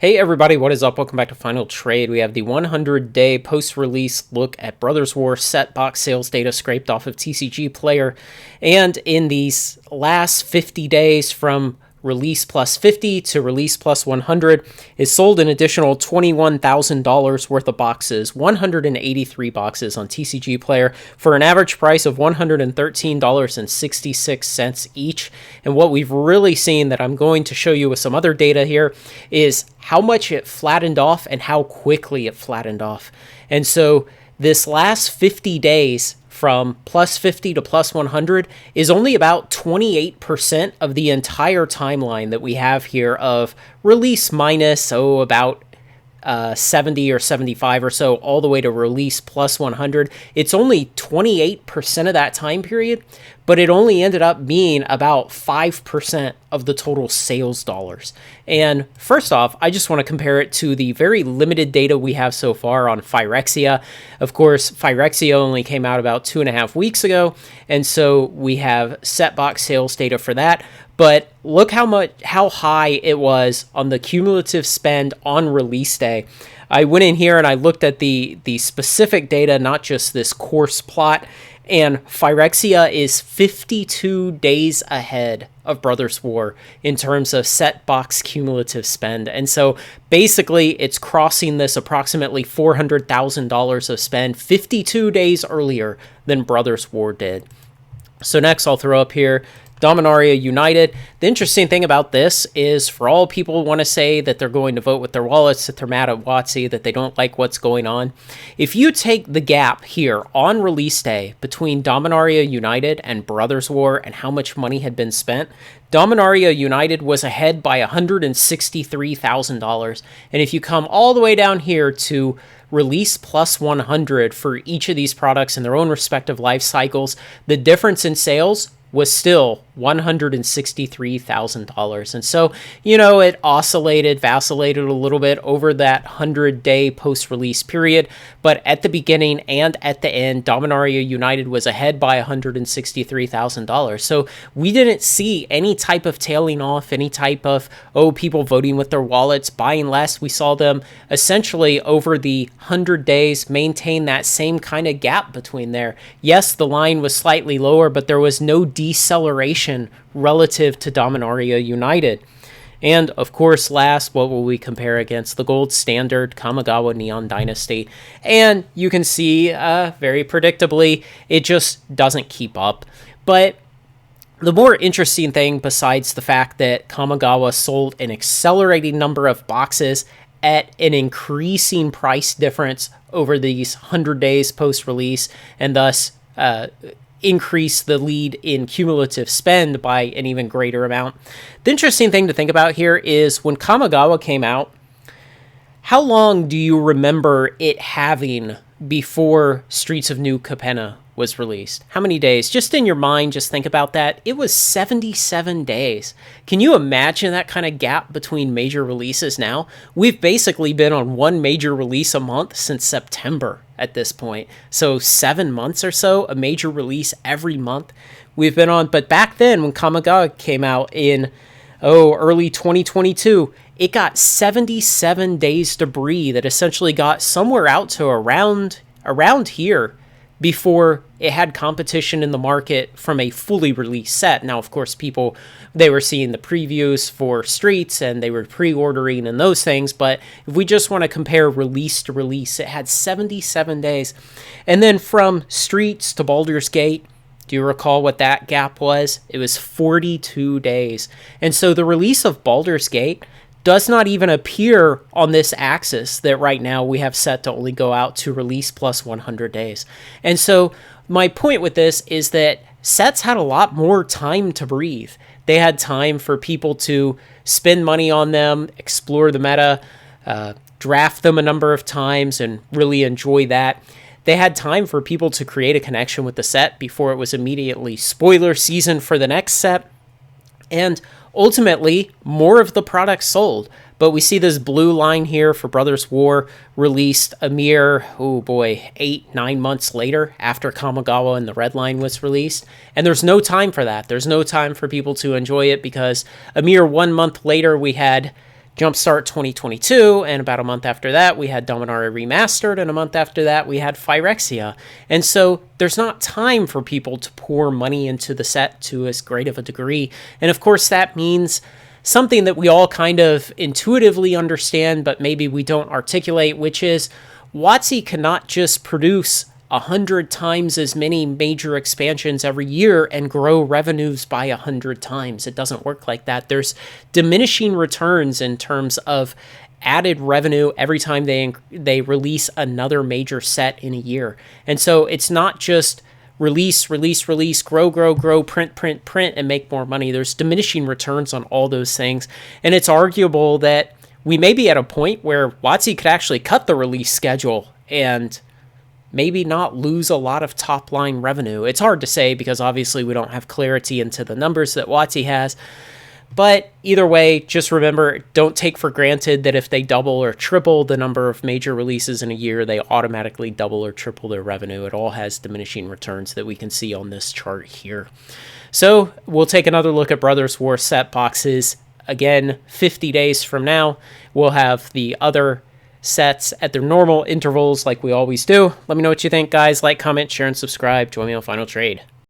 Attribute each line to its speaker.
Speaker 1: Hey everybody, what is up? Welcome back to Final Trade. We have the 100-day post-release look at Brothers War set box sales data scraped off of TCG Player. And in these last 50 days from release plus 50 to release plus 100, is sold an additional $21,000 worth of boxes, 183 boxes on TCG Player for an average price of $113.66 each. And what we've really seen that I'm going to show you with some other data here is how much it flattened off and how quickly it flattened off. And so this last 50 days from plus 50 to plus 100 is only about 28% of the entire timeline that we have here of release minus, about 70 or 75 or so, all the way to release plus 100. It's only 28% of that time period, but it only ended up being about 5% of the total sales dollars. And first off, I just want to compare it to the very limited data we have so far on Phyrexia. Of course, Phyrexia only came out about 2.5 weeks ago, and so we have set box sales data for that. But look how high it was on the cumulative spend on release day. I went in here and I looked at the specific data, not just this course plot, and Phyrexia is 52 days ahead of Brothers War in terms of set box cumulative spend. And so basically it's crossing this approximately $400,000 of spend 52 days earlier than Brothers War did. So next I'll throw up here Dominaria United. The interesting thing about this is for all people who want to say that they're going to vote with their wallets, that they're mad at WotC, that they don't like what's going on. If you take the gap here on release day between Dominaria United and Brothers War and how much money had been spent, Dominaria United was ahead by $163,000. And if you come all the way down here to release plus 100 for each of these products in their own respective life cycles, the difference in sales was still $163,000. And so, it vacillated a little bit over that 100-day post-release period. But at the beginning and at the end, Dominaria United was ahead by $163,000. So we didn't see any type of tailing off, any type of, people voting with their wallets, buying less. We saw them essentially over the 100 days maintain that same kind of gap between there. Yes, the line was slightly lower, but there was no deceleration relative to Dominaria United. And of course, last, what will we compare against? The gold standard Kamigawa Neon Dynasty. And you can see very predictably, it just doesn't keep up. But the more interesting thing, besides the fact that Kamigawa sold an accelerating number of boxes at an increasing price difference over these 100 days post-release, and thus increase the lead in cumulative spend by an even greater amount. The interesting thing to think about here is when Kamigawa came out, how long do you remember it having before Streets of New Capenna was released? How many days? Just in your mind, just think about that. It was 77 days. Can you imagine that kind of gap between major releases now? We've basically been on one major release a month since September at this point. So 7 months or so, a major release every month we've been on. But back then when Kamigawa came out in early 2022, it got 77 days to breathe. It essentially got somewhere out to around here before it had competition in the market from a fully released set. Now, of course, they were seeing the previews for Streets and they were pre-ordering and those things. But if we just want to compare release to release, it had 77 days. And then from Streets to Baldur's Gate, do you recall what that gap was? It was 42 days. And so the release of Baldur's Gate does not even appear on this axis that right now we have set to only go out to release plus 100 days. And so my point with this is that sets had a lot more time to breathe. They had time for people to spend money on them, explore the meta, draft them a number of times and really enjoy that. They had time for people to create a connection with the set before it was immediately spoiler season for the next set. And ultimately, more of the products sold. But we see this blue line here for Brothers War released a mere, 8-9 months later after Kamigawa and the red line was released. And there's no time for that. There's no time for people to enjoy it because a mere 1 month later we had Jumpstart 2022, and about a month after that, we had Dominaria Remastered, and a month after that, we had Phyrexia. And so there's not time for people to pour money into the set to as great of a degree. And of course, that means something that we all kind of intuitively understand, but maybe we don't articulate, which is WotC cannot just produce 100 times as many major expansions every year and grow revenues by 100 times. It doesn't work like that. There's diminishing returns in terms of added revenue every time they release another major set in a year. And so it's not just release, grow, print, and make more money. There's diminishing returns on all those things. And it's arguable that we may be at a point where WotC could actually cut the release schedule and maybe not lose a lot of top-line revenue. It's hard to say because obviously we don't have clarity into the numbers that WotC has. But either way, just remember, don't take for granted that if they double or triple the number of major releases in a year, they automatically double or triple their revenue. It all has diminishing returns that we can see on this chart here. So we'll take another look at Brothers War set boxes. Again, 50 days from now, we'll have the other sets at their normal intervals like we always do. Let me know what you think, guys. Like, comment, share, and subscribe. Join me on Final Trade.